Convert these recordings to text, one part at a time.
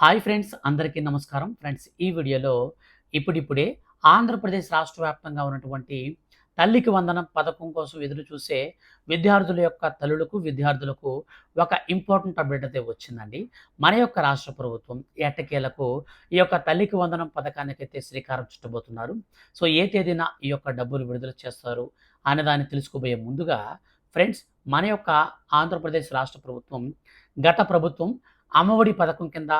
Hi friends, అందరికీ నమస్కారం. Friends, ఈ వీడియోలో ఇప్పుడిప్పుడే ఆంధ్రప్రదేశ్ రాష్ట్ర వ్యాప్తంగా ఉన్నటువంటి తల్లికి వందనం పథకం కోసం ఎదురు చూసే విద్యార్థుల యొక్క తల్లులకు, విద్యార్థులకు ఒక ఇంపార్టెంట్ అప్డేట్ అయితే వచ్చిందండి. మన యొక్క రాష్ట్ర ప్రభుత్వం ఎట్టకేలకు ఈ యొక్క తల్లికి వందనం పథకానికైతే శ్రీకారం చుట్టబోతున్నారు. సో ఏ తేదీన ఈ యొక్క డబ్బులు విడుదల చేస్తారు అనే దాన్ని తెలుసుకోబోయే ముందుగా ఫ్రెండ్స్, మన యొక్క ఆంధ్రప్రదేశ్ రాష్ట్ర ప్రభుత్వం గత ప్రభుత్వం అమ్మఒడి పథకం కింద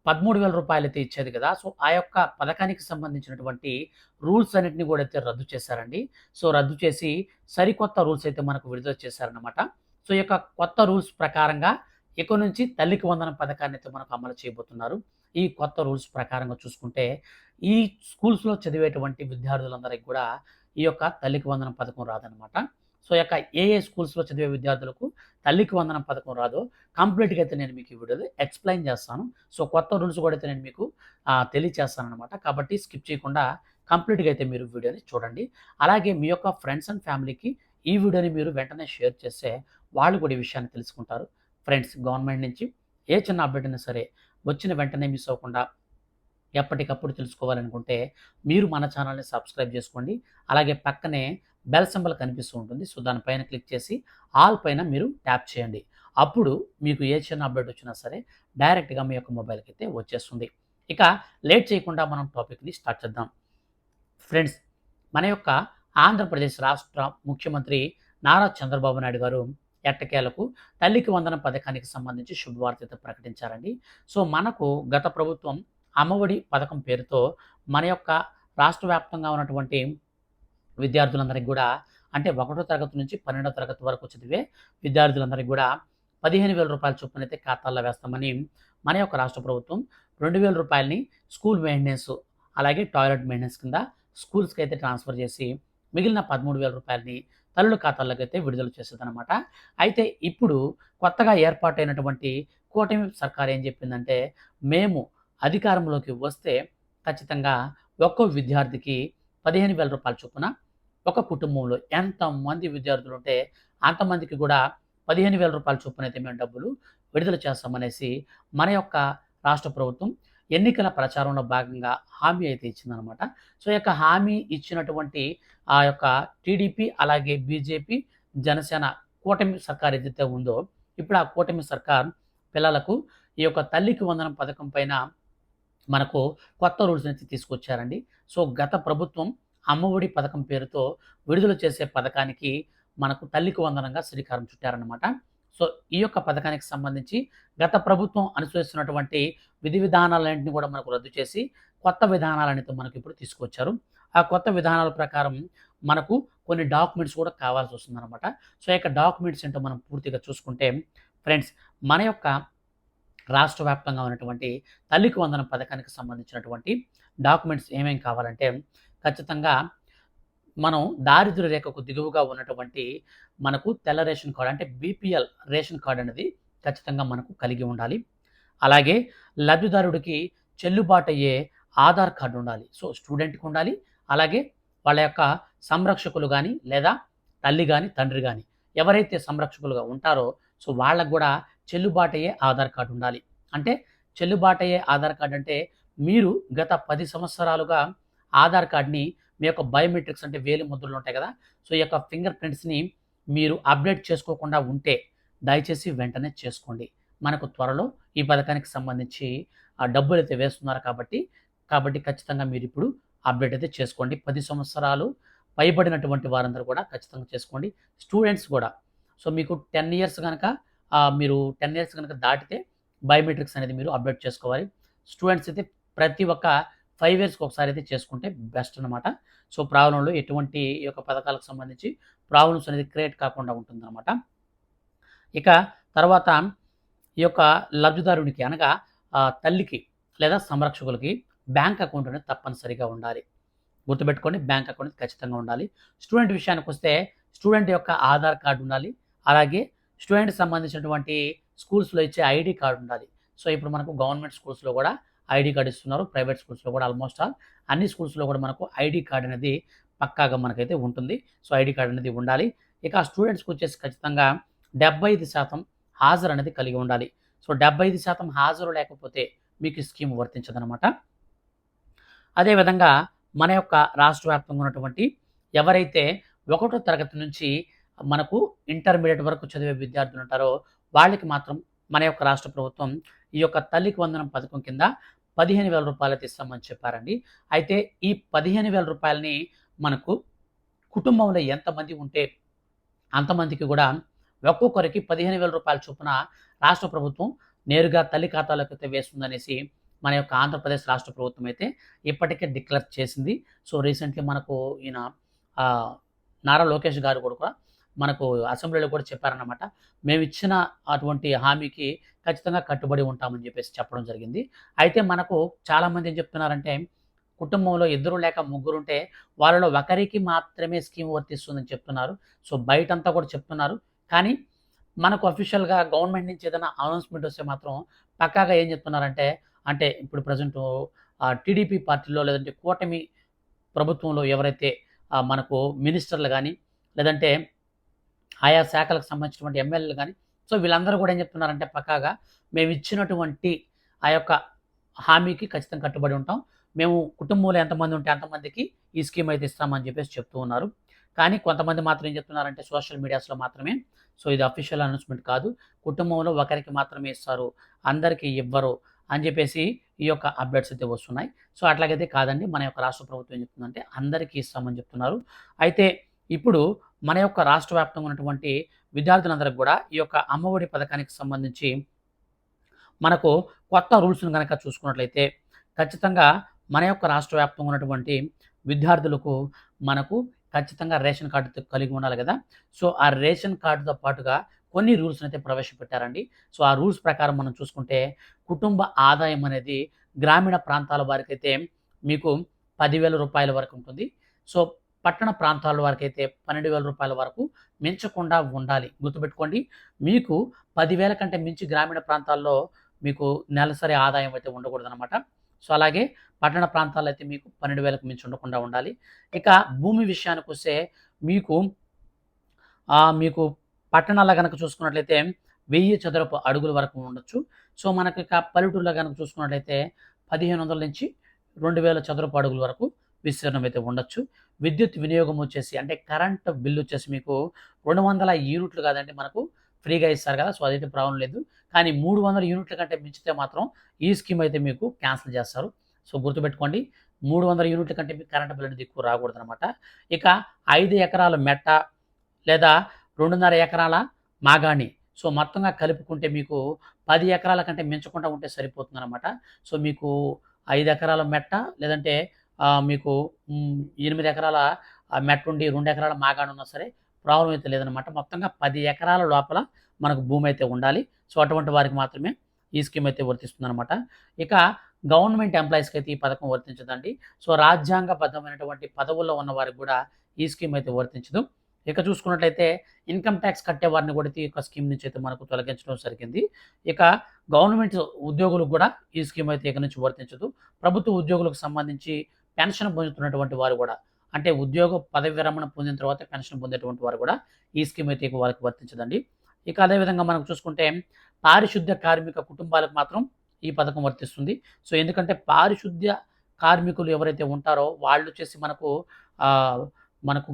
13,000 అయితే ఇచ్చేది కదా! సో, ఆ యొక్క పథకానికి సంబంధించినటువంటి రూల్స్ అన్నిటిని కూడా అయితే రద్దు చేశారండి. సో, రద్దు చేసి సరికొత్త రూల్స్ అయితే మనకు విడుదల చేశారనమాట. సో, ఈ యొక్క కొత్త రూల్స్ ప్రకారంగా ఇక నుంచి తల్లికి వందనం పథకాన్ని అయితే మనకు అమలు చేయబోతున్నారు. ఈ కొత్త రూల్స్ ప్రకారంగా చూసుకుంటే, ఈ స్కూల్స్‌లో చదివేటువంటి విద్యార్థులందరికి కూడా ఈ యొక్క తల్లికి వందనం పథకం రాదనమాట. సో, ఈ యొక్క ఏ స్కూల్స్‌లో చదివే విద్యార్థులకు తల్లికి వందనం పథకం రాదో కంప్లీట్‌గా అయితే నేను మీకు ఈ వీడియోలో ఎక్స్‌ప్లెయిన్ చేస్తాను. సో, కొత్త రూల్స్ కూడా అయితే నేను మీకు తెలియచేస్తాననమాట. కాబట్టి స్కిప్ చేయకుండా కంప్లీట్‌గా అయితే మీరు వీడియోని చూడండి. అలాగే మీ యొక్క ఫ్రెండ్స్ అండ్ ఫ్యామిలీకి ఈ వీడియోని మీరు వెంటనే షేర్ చేస్తే వాళ్ళు కూడా ఈ విషయాన్ని తెలుసుకుంటారు. ఫ్రెండ్స్, గవర్నమెంట్ నుంచి ఏ చిన్న అప్డేట్ అయినా సరే వచ్చిన వెంటనే మిస్ అవ్వకుండా ఎప్పటికప్పుడు తెలుసుకోవాలనుకుంటే మీరు మన ఛానల్‌ని సబ్స్క్రైబ్ చేసుకోండి. అలాగే పక్కనే బెల్ సింబల్ కనిపిస్తూ ఉంటుంది. సో, దానిపైన క్లిక్ చేసి ఆల్ పైన మీరు ట్యాప్ చేయండి. అప్పుడు మీకు ఏ చిన్న అప్డేట్ వచ్చినా సరే డైరెక్ట్‌గా మీ యొక్క మొబైల్‌కి అయితే వచ్చేస్తుంది. ఇక లేట్ చేయకుండా మనం టాపిక్‌ని స్టార్ట్ చేద్దాం. ఫ్రెండ్స్, మన యొక్క ఆంధ్రప్రదేశ్ రాష్ట్ర ముఖ్యమంత్రి నారా చంద్రబాబు నాయుడు గారు ఎట్టకేలకు తల్లికి వందనం పథకానికి సంబంధించి శుభవార్త అయితే ప్రకటించారండి. సో, మనకు గత ప్రభుత్వం అమ్మఒడి పథకం పేరుతో మన యొక్క రాష్ట్ర వ్యాప్తంగా ఉన్నటువంటి విద్యార్థులందరికీ కూడా, అంటే 1వ తరగతి నుంచి 12వ తరగతి వరకు చదివే విద్యార్థులందరికీ కూడా రూ. 15,000 చొప్పునైతే ఖాతాల్లో వేస్తామని మన యొక్క రాష్ట్ర ప్రభుత్వం రూ. 2,000ని స్కూల్ మెయింటెనెన్స్, అలాగే టాయిలెట్ మెయింటెనెన్స్ కింద స్కూల్స్‌కి అయితే ట్రాన్స్ఫర్ చేసి మిగిలిన రూ. 13,000ని తల్లుల ఖాతాల్లోకి అయితే విడుదల చేసేదనమాట. అయితే ఇప్పుడు కొత్తగా ఏర్పాటైనటువంటి కూటమి సర్కార్ ఏం చెప్పిందంటే, మేము అధికారంలోకి వస్తే ఖచ్చితంగా ఒక్కో విద్యార్థికి రూ. 15,000 చొప్పున ఒక కుటుంబంలో ఎంతమంది విద్యార్థులుంటే అంతమందికి కూడా రూ. 15,000 చొప్పునైతే మేము డబ్బులు విడుదల చేస్తామనేసి మన యొక్క రాష్ట్ర ప్రభుత్వం ఎన్నికల ప్రచారంలో భాగంగా హామీ అయితే ఇచ్చిందనమాట. సో, ఈ యొక్క హామీ ఇచ్చినటువంటి ఆ యొక్క టీడీపీ, అలాగే బీజేపీ, జనసేన కూటమి సర్కార్ ఏదైతే ఉందో, ఇప్పుడు ఆ కూటమి సర్కార్ పిల్లలకు ఈ యొక్క తల్లికి వందనం పథకం పైన మనకు కొత్త రూల్స్ అయితే తీసుకొచ్చారండి. సో, గత ప్రభుత్వం అమ్మఒడి పథకం పేరుతో విడుదల చేసే పథకానికి మనకు తల్లికి వందనంగా శ్రీకారం చుట్టారనమాట. సో, ఈ యొక్క పథకానికి సంబంధించి గత ప్రభుత్వం అనుసరిస్తున్నటువంటి విధి విధానాలన్నింటిని కూడా మనకు రద్దు చేసి కొత్త విధానాలనైతే మనకు ఇప్పుడు తీసుకొచ్చారు. ఆ కొత్త విధానాల ప్రకారం మనకు కొన్ని డాక్యుమెంట్స్ కూడా కావాల్సి వస్తుందనమాట. సో, ఈ యొక్క డాక్యుమెంట్స్ ఏంటో మనం పూర్తిగా చూసుకుంటే ఫ్రెండ్స్, మన యొక్క రాష్ట్ర వ్యాప్తంగా ఉన్నటువంటి తల్లికి వందనం పథకానికి సంబంధించినటువంటి డాక్యుమెంట్స్ ఏమేం కావాలంటే, ఖచ్చితంగా మనం దారిద్ర్య రేఖకు దిగువగా ఉన్నటువంటి మనకు తెల్ల రేషన్ కార్డ్, అంటే బీపీఎల్ రేషన్ కార్డ్ అనేది ఖచ్చితంగా మనకు కలిగి ఉండాలి. అలాగే లబ్ధిదారుడికి చెల్లుబాటు అయ్యే ఆధార్ కార్డు ఉండాలి. సో, స్టూడెంట్‌కి ఉండాలి. అలాగే వాళ్ళ యొక్క సంరక్షకులు గాని, లేదా తల్లి గాని, తండ్రి గాని ఎవరైతే సంరక్షకులుగా ఉంటారో, సో, వాళ్ళకి గూడా చెల్లుబాటయ్యే ఆధార్ కార్డ్ ఉండాలి. అంటే చెల్లుబాటయ్యే ఆధార్ కార్డ్ అంటే, మీరు గత 10 సంవత్సరాలుగా ఆధార్ కార్డ్‌ని మీ యొక్క బయోమెట్రిక్స్, అంటే వేలి ముద్రలు ఉంటాయి కదా! సో, ఈ యొక్క ఫింగర్ ప్రింట్స్‌ని మీరు అప్డేట్ చేసుకోకుండా ఉంటే దయచేసి వెంటనే చేసుకోండి. మనకు త్వరలో ఈ పథకానికి సంబంధించి డబ్బులైతే వేస్తున్నారు కాబట్టి ఖచ్చితంగా మీరిప్పుడు అప్డేట్ అయితే చేసుకోండి. 10 సంవత్సరాలు పైబడినటువంటి వారందరూ కూడా ఖచ్చితంగా చేసుకోండి. స్టూడెంట్స్ కూడా. సో, మీకు 10 ఇయర్స్ గనక మీరు 10 ఇయర్స్ గనక దాటితే బయోమెట్రిక్స్ అనేది మీరు అప్డేట్ చేసుకోవాలి. స్టూడెంట్స్ అయితే ప్రతి ఒక్క 5 ఇయర్స్‌కి ఒకసారి అయితే చేసుకుంటే బెస్ట్ అనమాట. సో, ప్రాబ్లమ్‌లో ఎటువంటి ఈ యొక్క పథకాలకు సంబంధించి ప్రాబ్లమ్స్ అనేది క్రియేట్ కాకుండా ఉంటుందనమాట. ఇక తర్వాత ఈ యొక్క లబ్ధిదారునికి అనగా తల్లికి లేదా సంరక్షకులకి బ్యాంక్ అకౌంట్ అనేది తప్పనిసరిగా ఉండాలి. గుర్తుపెట్టుకోండి, బ్యాంక్ అకౌంట్ ఖచ్చితంగా ఉండాలి. స్టూడెంట్ విషయానికొస్తే స్టూడెంట్ యొక్క ఆధార్ కార్డ్ ఉండాలి. అలాగే స్టూడెంట్‌కి సంబంధించినటువంటి స్కూల్స్‌లో ఇచ్చే ఐడీ కార్డ్ ఉండాలి. సో, ఇప్పుడు మనకు గవర్నమెంట్ స్కూల్స్‌లో కూడా ఐడీ కార్డ్ ఇస్తున్నారు. ప్రైవేట్ స్కూల్స్‌లో కూడా ఆల్మోస్ట్ ఆల్ అన్ని స్కూల్స్‌లో కూడా మనకు ఐడీ కార్డ్ అనేది పక్కాగా మనకైతే ఉంటుంది. సో, ఐడీ కార్డ్ అనేది ఉండాలి. ఇక ఆ స్టూడెంట్స్‌కొచ్చేసి ఖచ్చితంగా 75% హాజరు అనేది కలిగి ఉండాలి. సో, 75% హాజరు లేకపోతే మీకు ఈ స్కీమ్ వర్తించదనమాట. అదేవిధంగా మన యొక్క రాష్ట్ర వ్యాప్తంగా ఉన్నటువంటి ఎవరైతే 1వ తరగతి నుంచి మనకు ఇంటర్మీడియేట్ వరకు చదివే విద్యార్థులు ఉంటారో వాళ్ళకి మాత్రం మన యొక్క రాష్ట్ర ప్రభుత్వం ఈ యొక్క తల్లికి వందనం పథకం కింద 15,000 రూపాయలైతే ఇస్తామని చెప్పారండి. అయితే ఈ 15,000 రూపాయలని మనకు కుటుంబంలో ఎంతమంది ఉంటే అంతమందికి కూడా ఒక్కొక్కరికి 15,000 రూపాయల చొప్పున రాష్ట్ర ప్రభుత్వం నేరుగా తల్లి ఖాతాలోకి అయితే వేస్తుందనేసి మన యొక్క ఆంధ్రప్రదేశ్ రాష్ట్ర ప్రభుత్వం అయితే ఇప్పటికే డిక్లేర్ చేసింది. సో రీసెంట్లీ మనకు ఈయన నారా లోకేష్ గారు కూడా మనకు అసెంబ్లీలో కూడా చెప్పారన్నమాట. మేమిచ్చిన అటువంటి హామీకి ఖచ్చితంగా కట్టుబడి ఉంటామని చెప్పేసి చెప్పడం జరిగింది. అయితే మనకు చాలామంది ఏం చెప్తున్నారంటే కుటుంబంలో ఇద్దరు లేక ముగ్గురుంటే వాళ్ళలో ఒకరికి మాత్రమే స్కీమ్ వర్తిస్తుందని చెప్తున్నారు. సో బయటంతా కూడా చెప్తున్నారు. కానీ మనకు అఫీషియల్‌గా గవర్నమెంట్ నుంచి ఏదైనా అనౌన్స్‌మెంట్ వస్తే మాత్రం పక్కాగా ఏం చెప్తున్నారంటే, అంటే ఇప్పుడు ప్రెజెంటు టీడీపీ పార్టీలో లేదంటే కూటమి ప్రభుత్వంలో ఎవరైతే మనకు మినిస్టర్లు గాని, లేదంటే ఆయా శాఖలకు సంబంధించినటువంటి ఎమ్మెల్యేలు గాని, సో వీళ్ళందరూ కూడా ఏం చెప్తున్నారంటే పక్కాగా మేమిచ్చినటువంటి ఆ యొక్క హామీకి ఖచ్చితంగా కట్టుబడి ఉంటాం. మేము కుటుంబంలో ఎంతమంది ఉంటే అంతమందికి ఈ స్కీమ్ అయితే ఇస్తామని చెప్పేసి చెప్తూ ఉన్నారు. కానీ కొంతమంది మాత్రం ఏం చెప్తున్నారంటే సోషల్ మీడియాస్‌లో మాత్రమే, సో ఇది అఫీషియల్ అనౌన్స్‌మెంట్ కాదు. కుటుంబంలో ఒకరికి మాత్రమే ఇస్తారు. అందరికి ఇవ్వరు అని చెప్పేసి ఈ యొక్క అప్డేట్స్ అయితే వస్తున్నాయి. సో అట్లాగైతే కాదండి. మన యొక్క రాష్ట్ర ప్రభుత్వం ఏం చెప్తుందంటే అందరికీ ఇస్తామని చెప్తున్నారు. అయితే ఇప్పుడు మన యొక్క రాష్ట్ర వ్యాప్తంగా ఉన్నటువంటి విద్యార్థులందరికి కూడా ఈ యొక్క అమ్మఒడి పథకానికి సంబంధించి మనకు కొత్త రూల్స్‌ని గనక చూసుకున్నట్లయితే ఖచ్చితంగా మన యొక్క రాష్ట్ర వ్యాప్తంగా ఉన్నటువంటి విద్యార్థులకు మనకు ఖచ్చితంగా రేషన్ కార్డు కలిగి ఉండాలి కదా! సో ఆ రేషన్ కార్డుతో పాటుగా కొన్ని రూల్స్‌ని అయితే ప్రవేశపెట్టారండి. సో ఆ రూల్స్ ప్రకారం మనం చూసుకుంటే కుటుంబ ఆదాయం అనేది గ్రామీణ ప్రాంతాల వారికైతే మీకు 10,000 రూపాయల వరకు ఉంటుంది. సో పట్టణ ప్రాంతాల వారికైతే 12,000 రూపాయల వరకు మించకుండా ఉండాలి. గుర్తుపెట్టుకోండి. మీకు 10,000 కంటే మించి గ్రామీణ ప్రాంతాల్లో మీకు నెలసరి ఆదాయం అయితే ఉండకూడదనమాట. సో అలాగే పట్టణ ప్రాంతాల్లో అయితే మీకు 12,000కు మించి ఉండకుండా ఉండాలి. ఇక భూమి విషయానికొస్తే మీకు మీకు పట్టణాల్లో గనక చూసుకున్నట్లయితే 1000 చదరపు అడుగుల వరకు ఉండొచ్చు. సో మనకి ఇక పల్లెటూరులో గనక చూసుకున్నట్లయితే 1,500 నుంచి 2,000 చదరపు అడుగుల వరకు విస్తీర్ణం అయితే ఉండొచ్చు. విద్యుత్ వినియోగం వచ్చేసి అంటే కరెంట్ బిల్ వచ్చేసి మీకు 200 యూనిట్లు కాదండి మనకు ఫ్రీగా ఇస్తారు కదా! సో అదైతే ప్రాబ్లమ్ లేదు. కానీ 300 యూనిట్ల కంటే మించితే మాత్రం ఈ స్కీమ్ అయితే మీకు క్యాన్సిల్ చేస్తారు. సో గుర్తుపెట్టుకోండి. 300 యూనిట్ల కంటే మీకు కరెంట్ బిల్ అనేది ఎక్కువ రాకూడదనమాట. ఇక 5 ఎకరాల మెట్ట లేదా 2.5 ఎకరాల మాగాణి. సో మొత్తంగా కలుపుకుంటే మీకు 10 ఎకరాల కంటే మించకుండా ఉంటే సరిపోతుందనమాట. సో మీకు 5 ఎకరాల మెట్ట లేదంటే మీకు 8 ఎకరాల మెట్టుండి 2 ఎకరాల మాగాణి ఉన్నా సరే ప్రాబ్లమ్ అయితే లేదనమాట. మొత్తంగా 10 ఎకరాల లోపల మనకు భూమి అయితే ఉండాలి. సో అటువంటి వారికి మాత్రమే ఈ స్కీమ్ అయితే వర్తిస్తుందనమాట. ఇక గవర్నమెంట్ ఎంప్లాయీస్‌కి అయితే ఈ పథకం వర్తించదండి. సో రాజ్యాంగబద్ధమైనటువంటి పదవుల్లో ఉన్న వారికి కూడా ఈ స్కీమ్ అయితే వర్తించదు. ఇక చూసుకున్నట్లయితే ఇన్‌కమ్ టాక్స్ కట్టే వారిని కూడా ఈ యొక్క స్కీమ్ నుంచి అయితే మనకు తొలగించడం జరిగింది. ఇక గవర్నమెంట్ ఉద్యోగులకు కూడా ఈ స్కీమ్ అయితే ఇక నుంచి వర్తించదు. ప్రభుత్వ ఉద్యోగులకు సంబంధించి పెన్షన్ పొందుతున్నటువంటి వారు కూడా అంటే ఉద్యోగ పదవి విరమణ పొందిన తర్వాత పెన్షన్ పొందేటువంటి వారు కూడా ఈ స్కీమ్ అయితే ఇక వాళ్ళకి వర్తించదండి. ఇక అదే విధంగా మనం చూసుకుంటే పారిశుద్ధ్య కార్మిక కుటుంబాలకు మాత్రం ఈ పథకం వర్తిస్తుంది. సో ఎందుకంటే పారిశుద్ధ్య కార్మికులు ఎవరైతే ఉంటారో వాళ్ళొచ్చేసి మనకు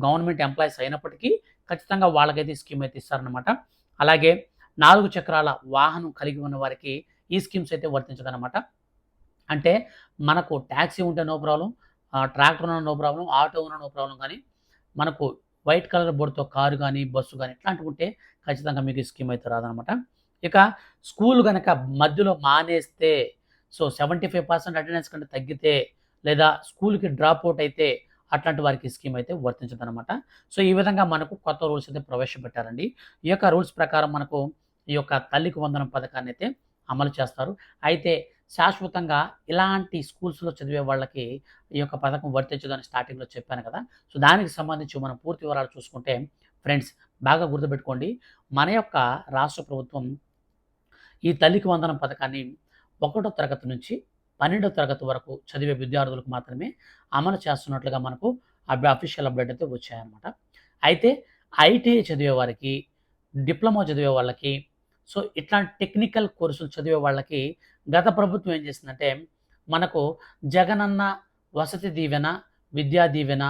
గవర్నమెంట్ ఎంప్లాయీస్ అయినప్పటికీ ఖచ్చితంగా వాళ్ళకైతే ఈ స్కీమ్ అయితే ఇస్తారనమాట. అలాగే 4 చక్రాల వాహనం కలిగి ఉన్న వారికి ఈ స్కీమ్స్ అయితే వర్తించదనమాట. అంటే మనకు టాక్సీ ఉంటే నో ప్రాబ్లమ్, ట్రాక్టర్ ఉన్నా నో ప్రాబ్లమ్, ఆటో ఉన్నా నో ప్రాబ్లమ్ కానీ మనకు వైట్ కలర్ బోర్డ్‌తో కారు గాని, బస్సు గాని ఇట్లాంటివి ఉంటే ఖచ్చితంగా మీకు ఈ స్కీమ్ అయితే రాదనమాట. ఇక స్కూల్ గనక మధ్యలో మానేస్తే సో 75% అటెండెన్స్ కంటే తగ్గితే లేదా స్కూల్‌కి డ్రాప్ ఔట్ అయితే అట్లాంటి వారికి ఈ స్కీమ్ అయితే వర్తించదనమాట. సో ఈ విధంగా మనకు కొత్త రూల్స్ అయితే ప్రవేశపెట్టారండి. ఈ యొక్క రూల్స్ ప్రకారం మనకు ఈ యొక్క తల్లికి వందనం పథకాన్ని అయితే అమలు చేస్తారు. అయితే శాశ్వతంగా ఇలాంటి స్కూల్స్‌లో చదివే వాళ్ళకి ఈ యొక్క పథకం వర్తించదని స్టార్టింగ్‌లో చెప్పాను కదా! సో దానికి సంబంధించి మనం పూర్తి వివరాలు చూసుకుంటే ఫ్రెండ్స్ బాగా గుర్తుపెట్టుకోండి. మన యొక్క రాష్ట్ర ప్రభుత్వం ఈ తల్లికి వందనం పథకాన్ని 1వ తరగతి నుంచి 12వ తరగతి వరకు చదివే విద్యార్థులకు మాత్రమే అమలు చేస్తున్నట్లుగా మనకు అఫీషియల్ అప్డేట్ అయితే వచ్చాయన్నమాట. అయితే ఐటీఐ చదివే వారికి, డిప్లొమా చదివే వాళ్ళకి, సో ఇట్లాంటి టెక్నికల్ కోర్సులు చదివే వాళ్ళకి గత ప్రభుత్వం ఏం చేసిందంటే మనకు జగనన్న వసతి దీవెన, విద్యా దీవెన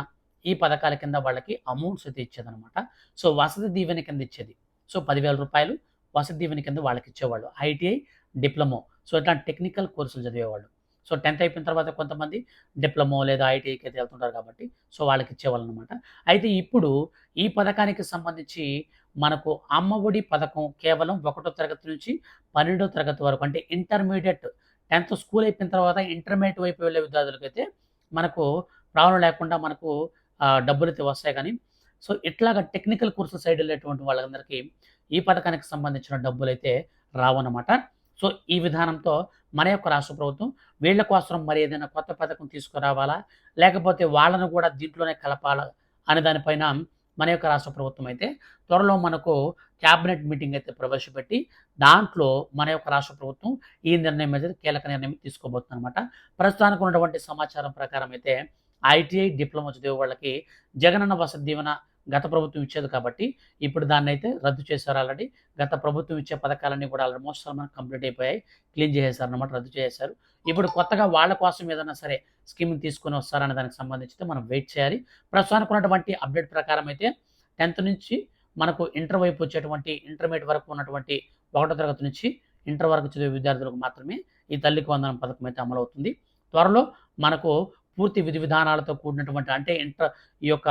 ఈ పథకాల కింద వాళ్ళకి అమౌంట్స్ అయితే ఇచ్చేదనమాట. సో, వసతి దీవెన కింద ఇచ్చేది. సో, రూ. 10,000 వసతి దీవెన కింద వాళ్ళకిచ్చేవాళ్ళు. ITI, diploma. సో, ఇట్లాంటి టెక్నికల్ కోర్సులు చదివేవాళ్ళు. సో, 10థ్ అయిపోయిన తర్వాత కొంతమంది డిప్లొమో లేదా ఐటీఐకి అయితే వెళ్తుంటారు కాబట్టి సో, వాళ్ళకిచ్చేవాళ్ళనమాట. అయితే ఇప్పుడు ఈ పథకానికి సంబంధించి మనకు అమ్మఒడి పథకం కేవలం 1 తరగతి నుంచి 12 తరగతి వరకు అంటే ఇంటర్మీడియేట్ 10థ్ స్కూల్ అయిపోయిన తర్వాత ఇంటర్మీడియేట్ వైపు వెళ్ళే విద్యార్థులకైతే మనకు ప్రాబ్లమ్ లేకుండా మనకు డబ్బులైతే వస్తాయి కానీ సో, ఇట్లాగా టెక్నికల్ కోర్సుల సైడ్ వెళ్ళేటువంటి వాళ్ళందరికీ ఈ పథకానికి సంబంధించిన డబ్బులైతే రావన్నమాట. సో, ఈ విధానంతో మన యొక్క రాష్ట్ర ప్రభుత్వం వీళ్ళ కోసం మరి ఏదైనా కొత్త పథకం తీసుకురావాలా? లేకపోతే వాళ్ళను కూడా దీంట్లోనే కలపాలా? అనే దానిపైన మన యొక్క రాష్ట్ర ప్రభుత్వం అయితే త్వరలో మనకు క్యాబినెట్ మీటింగ్ అయితే ప్రవేశపెట్టి దాంట్లో మన యొక్క రాష్ట్ర ప్రభుత్వం ఈ నిర్ణయం మీద కీలక నిర్ణయం తీసుకోబోతుందనమాట. ప్రస్తుతానికి ఉన్నటువంటి సమాచారం ప్రకారం అయితే ఐటీఐ, డిప్లొమా చదివే వాళ్ళకి జగనన్న వసతి దీవెన గత ప్రభుత్వం ఇచ్చేది కాబట్టి ఇప్పుడు దాన్నైతే రద్దు చేశారు ఆల్రెడీ. గత ప్రభుత్వం ఇచ్చే పథకాలన్నీ కూడా ఆల్మోస్ట్ మనకు కంప్లీట్ అయిపోయాయి. క్లీన్ చేసేసారనమాట. రద్దు చేసేశారు. ఇప్పుడు కొత్తగా వాళ్ళ కోసం ఏదైనా సరే స్కీమ్‌ని తీసుకొని వస్తారనే దానికి సంబంధించి అయితే మనం వెయిట్ చేయాలి. ప్రస్తుతానికి ఉన్నటువంటి అప్డేట్ ప్రకారం అయితే 10థ్ నుంచి మనకు ఇంటర్ వైపు వచ్చేటువంటి ఇంటర్మీడియేట్ వరకు ఉన్నటువంటి 1 తరగతి నుంచి ఇంటర్ వరకు చదివే విద్యార్థులకు మాత్రమే ఈ తల్లికి వందనం పథకం అయితే అమలవుతుంది. త్వరలో మనకు పూర్తి విధి విధానాలతో కూడినటువంటి అంటే ఈ యొక్క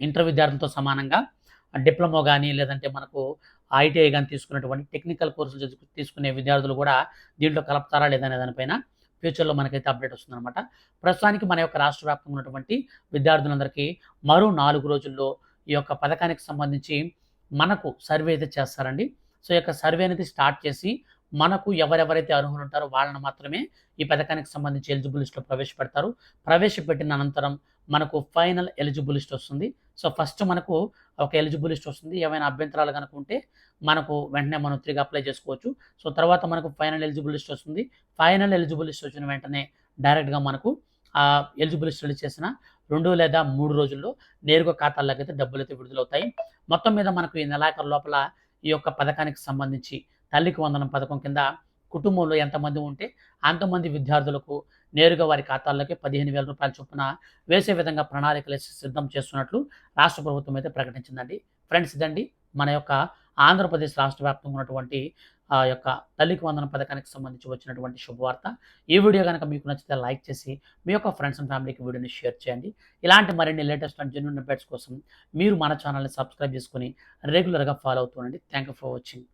ఇంటర్ విద్యార్థులతో సమానంగా డిప్లొమా గానీ, లేదంటే మనకు ఐటీఐ గాని తీసుకున్నటువంటి టెక్నికల్ కోర్సులు తీసుకునే విద్యార్థులు కూడా దీంట్లో కలుపుతారా లేదా అనే దానిపైన ఫ్యూచర్‌లో మనకైతే అప్డేట్ వస్తుందనమాట. ప్రస్తుతానికి మన యొక్క రాష్ట్ర వ్యాప్తంగా ఉన్నటువంటి విద్యార్థులందరికీ మరో 4 రోజుల్లో ఈ యొక్క పథకానికి సంబంధించి మనకు సర్వే అయితే చేస్తారండి. సో, ఈ యొక్క సర్వే అనేది స్టార్ట్ చేసి మనకు ఎవరెవరైతే అర్హులు ఉంటారో వాళ్ళని మాత్రమే ఈ పథకానికి సంబంధించి ఎలిజిబుల్ లిస్ట్‌లో ప్రవేశపెడతారు. ప్రవేశపెట్టిన అనంతరం మనకు ఫైనల్ ఎలిజిబుల్ లిస్ట్ వస్తుంది. సో, ఫస్ట్ మనకు ఒక ఎలిజిబుల్ లిస్ట్ వస్తుంది. ఏవైనా అభ్యంతరాలు గనుక ఉంటే మనకు వెంటనే మనం తిరిగి అప్లై చేసుకోవచ్చు. సో, తర్వాత మనకు ఫైనల్ ఎలిజిబుల్ లిస్ట్ వస్తుంది. ఫైనల్ ఎలిజిబుల్ లిస్ట్ వచ్చిన వెంటనే డైరెక్ట్‌గా మనకు ఎలిజిబుల్ లిస్ట్ రిలీజ్ చేసిన 2 లేదా 3 రోజుల్లో నేరుగా ఖాతాల్లోకైతే డబ్బులైతే విడుదలవుతాయి. మొత్తం మీద మనకు ఈ నెలాఖరు లోపల ఈ యొక్క పథకానికి సంబంధించి తల్లికి వందనం పథకం కింద కుటుంబంలో ఎంతమంది ఉంటే అంతమంది విద్యార్థులకు నేరుగా వారి ఖాతాల్లోకి రూ. 15,000 చొప్పున వేసే విధంగా ప్రణాళికలు సిద్ధం చేస్తున్నట్లు రాష్ట్ర ప్రభుత్వం అయితే ప్రకటించిందండి. ఫ్రెండ్స్ ఇదండి మన యొక్క ఆంధ్రప్రదేశ్ రాష్ట్ర వ్యాప్తంగా ఉన్నటువంటి యొక్క తల్లికి వందనం పథకానికి సంబంధించి వచ్చినటువంటి శుభవార్త. ఈ వీడియో గనక మీకు నచ్చితే లైక్ చేసి మీ యొక్క ఫ్రెండ్స్ అండ్ ఫ్యామిలీకి వీడియోని షేర్ చేయండి. ఇలాంటి మరిన్ని లేటెస్ట్ అండ్ జెన్యూన్ అప్డేట్స్ కోసం మీరు మన ఛానల్‌ని సబ్స్క్రైబ్ చేసుకొని రెగ్యులర్‌గా ఫాలో అవుతూ ఉండండి. Thank you for watching.